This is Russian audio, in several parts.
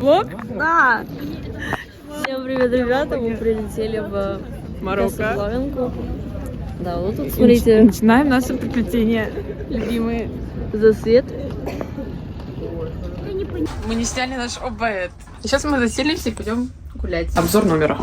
Влог? Да. Всем привет, ребята. Мы прилетели в Марокко. Славянку. Да, вот тут, смотрите. Начинаем наше приключение, любимые. Засвет. Мы не сняли наш обед. Сейчас мы заселимся и пойдем гулять. Обзор номера.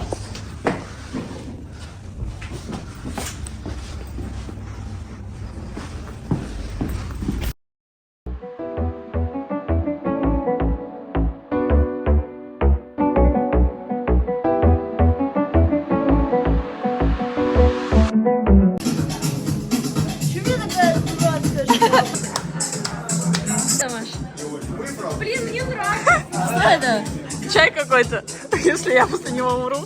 Блин, мне нравится. Что это? Чай какой-то. Если я после него умру.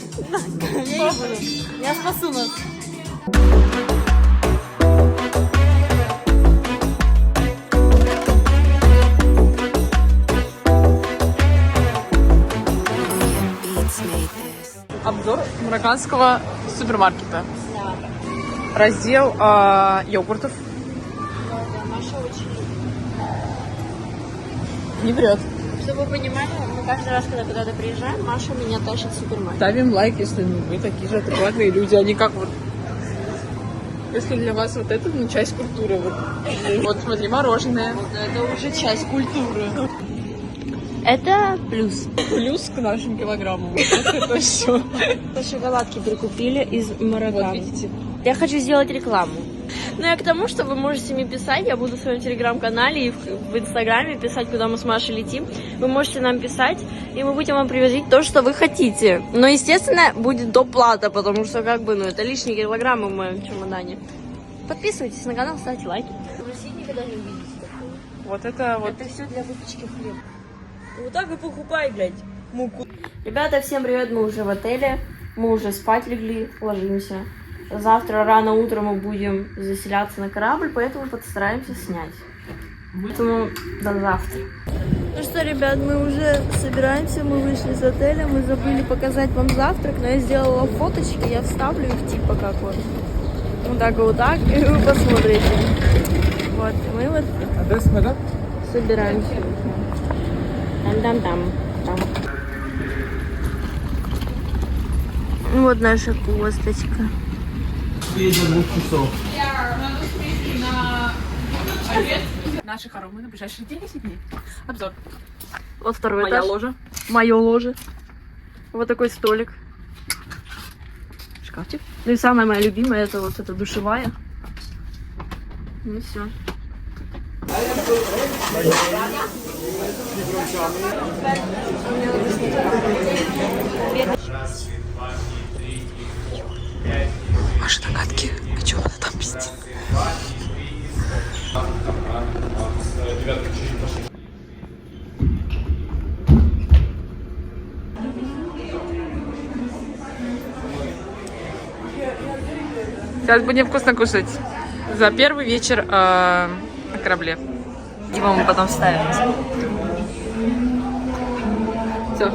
Я не буду. Я спасу нас. Обзор марокканского супермаркета. Раздел йогуртов. Не врет. Чтобы вы понимали, мы каждый раз, когда куда-то приезжаем, Маша меня тащит в супермаркет. Ставим лайк, если вы такие же адекватные люди, а не как вот... Если для вас вот это, ну, часть культуры. Вот смотри, мороженое. Вот это уже часть культуры. Это плюс. Плюс к нашим килограммам. Это все. Шоколадки прикупили из Марокко. Вот видите? Я хочу сделать рекламу. Ну, я к тому, что вы можете мне писать. Я буду в своем телеграм-канале и в инстаграме писать, куда мы с Машей летим. Вы можете нам писать, и мы будем вам привозить то, что вы хотите. Но, естественно, будет доплата, потому что, как бы, ну, это лишние килограммы в моем чемодане. Подписывайтесь на канал, ставьте лайки. В России никогда не увидите такого. Вот это вот. Это все для выпечки хлеба. Вот так и покупай, блядь, муку. Ребята, всем привет, мы уже в отеле. Мы уже спать легли, ложимся. Завтра рано утром мы будем заселяться на корабль, поэтому постараемся снять. Поэтому до завтра. Ну что, ребят, мы уже собираемся, мы вышли из отеля, мы забыли показать вам завтрак, но я сделала фоточки, я вставлю их типа как вот. Вот так, и вы посмотрите. Вот, мы вот собираемся. Там. Вот наша косточка. Наши хоромы на ближайшие 10 дней. Обзор. Вот второй Моя этаж. ложа. Мое ложе. Вот такой столик. Шкафчик. Ну и самая моя любимая, это вот эта душевая. Ну все. Ваши догадки, о чем она там пиздит? Сейчас будем вкусно кушать. За первый вечер на корабле. Дима мы потом вставим. Все.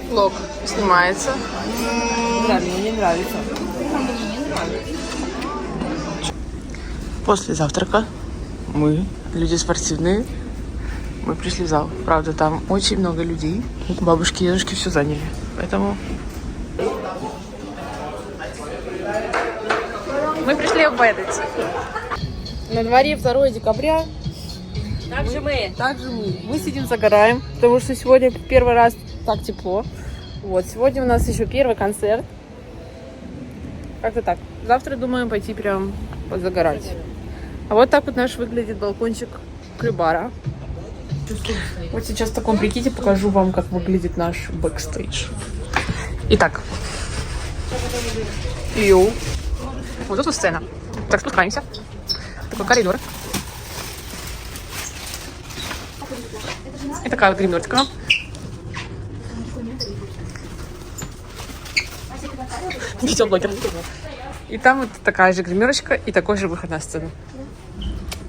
Влог снимается. Да, мне не нравится. После завтрака мы, люди спортивные, мы пришли в зал. Правда, там очень много людей. Бабушки и дедушки все заняли. Поэтому мы пришли обедать. На дворе 2 декабря. Также мы. Мы сидим, загораем, потому что сегодня первый раз так тепло. Вот, сегодня у нас еще первый концерт. Как-то так. Завтра думаем пойти прям позагорать. А вот так вот наш выглядит балкончик клюбара. Вот сейчас в таком прикиде покажу вам, как выглядит наш бэкстейдж. Итак. Вот тут вот сцена. Так, спускаемся. Такой коридор. И такая вот гримерочка. Видеоблогер. И там вот такая же гримерочка и такой же выход на сцену.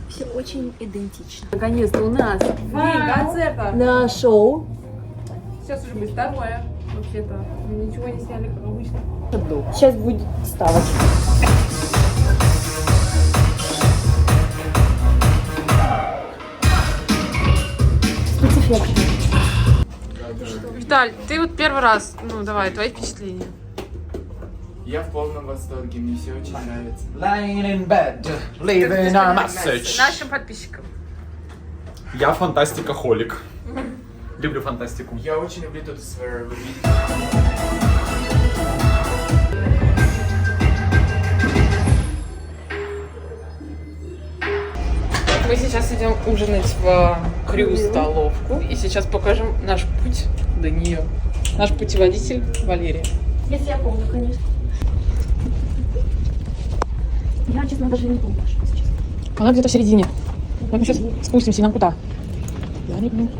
Все очень идентично. Наконец-то у нас день концерта. На шоу. Сейчас уже будет второе. Вообще-то ничего не сняли, как обычно. Сейчас будет ставочка. Спецэффекты. Виталь, ты вот первый раз, ну давай, твои впечатления. Я в полном восторге, мне все очень нравится. Lying in bed, leaving a message. Нашим подписчикам. Я фантастикохолик. Люблю фантастику. Я очень люблю тут сферу. Мы сейчас идем ужинать в Крю-столовку. И сейчас покажем наш путь до нее. Наш путеводитель Валерия. Если я помню, конечно. Я, честно, даже не помню, если честно. Она где-то в середине. Вот мы сейчас спустимся, и нам куда? Я не помню.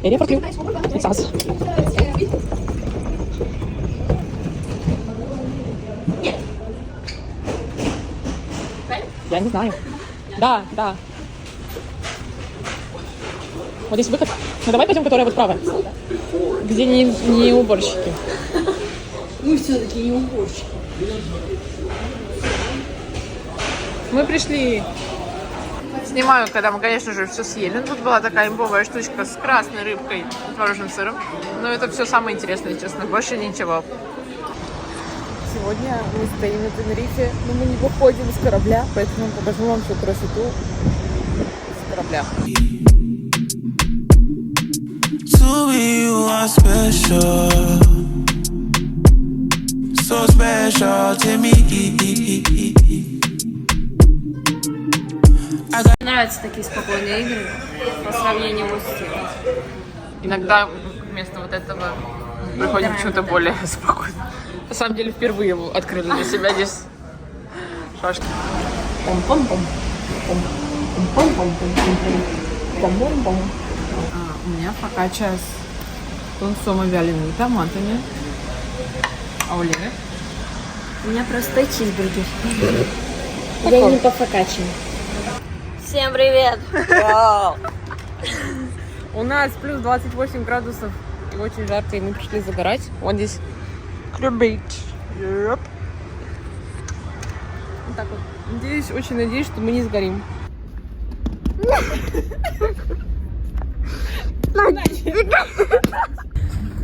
Airport Крю. It's us. Я не знаю. Да, да. Вот здесь выход. Ну давай пойдем, которая вот правая. Где не уборщики. Мы все-таки не уборщики. Мы пришли. Снимаю, когда мы, конечно же, все съели. Тут была такая имбовая штучка с красной рыбкой и творожным сыром. Но это все самое интересное, честно. Больше ничего. Сегодня мы стоим на Тенерифе, но мы не выходим с корабля, поэтому покажу вам всю красоту с корабля. To me, you are special, so special to me. Мне нравятся такие спокойные игры по сравнению вот с тем. Иногда вместо вот этого приходим к чему-то более спокойно. На самом деле впервые его открыли для себя здесь шашки. Пом-пом-пом. Пом-пом-пом-пом-пом. Пом-пом-пом. У меня фокачча с тунцом и вялеными томатами. А у Лены? У меня простой чизбургер. Я не по фокаччи. Всем привет! У нас плюс 28 градусов и очень жарко, и мы пришли загорать. Вот здесь Крю-бич. Вот так вот. Надеюсь, очень надеюсь, что мы не сгорим.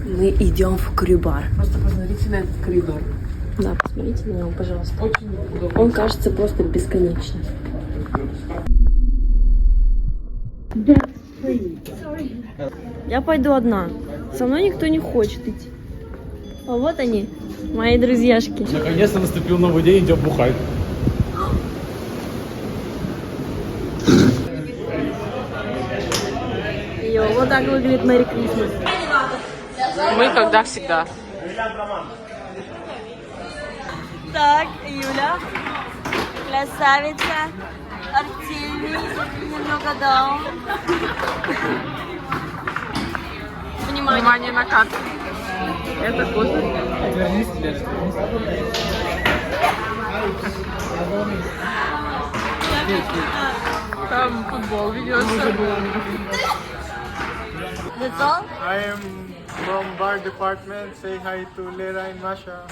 Мы идем в крю-бар. Просто посмотрите на этот коридор. Да, посмотрите на него, пожалуйста. Очень удобно. Он кажется просто бесконечным. Я пойду одна. Со мной никто не хочет идти. А вот они, мои друзьяшки. Наконец-то наступил новый день, идем бухать. Йо, вот так выглядит Мэри Крисмас. Мы когда всегда. Так, Юля, красавица, Артемий, немного даун. Внимание. Внимание на кадр. Это кофе. Там футбол ведется. That's all? I am from bar department. Say hi to Lera and Masha.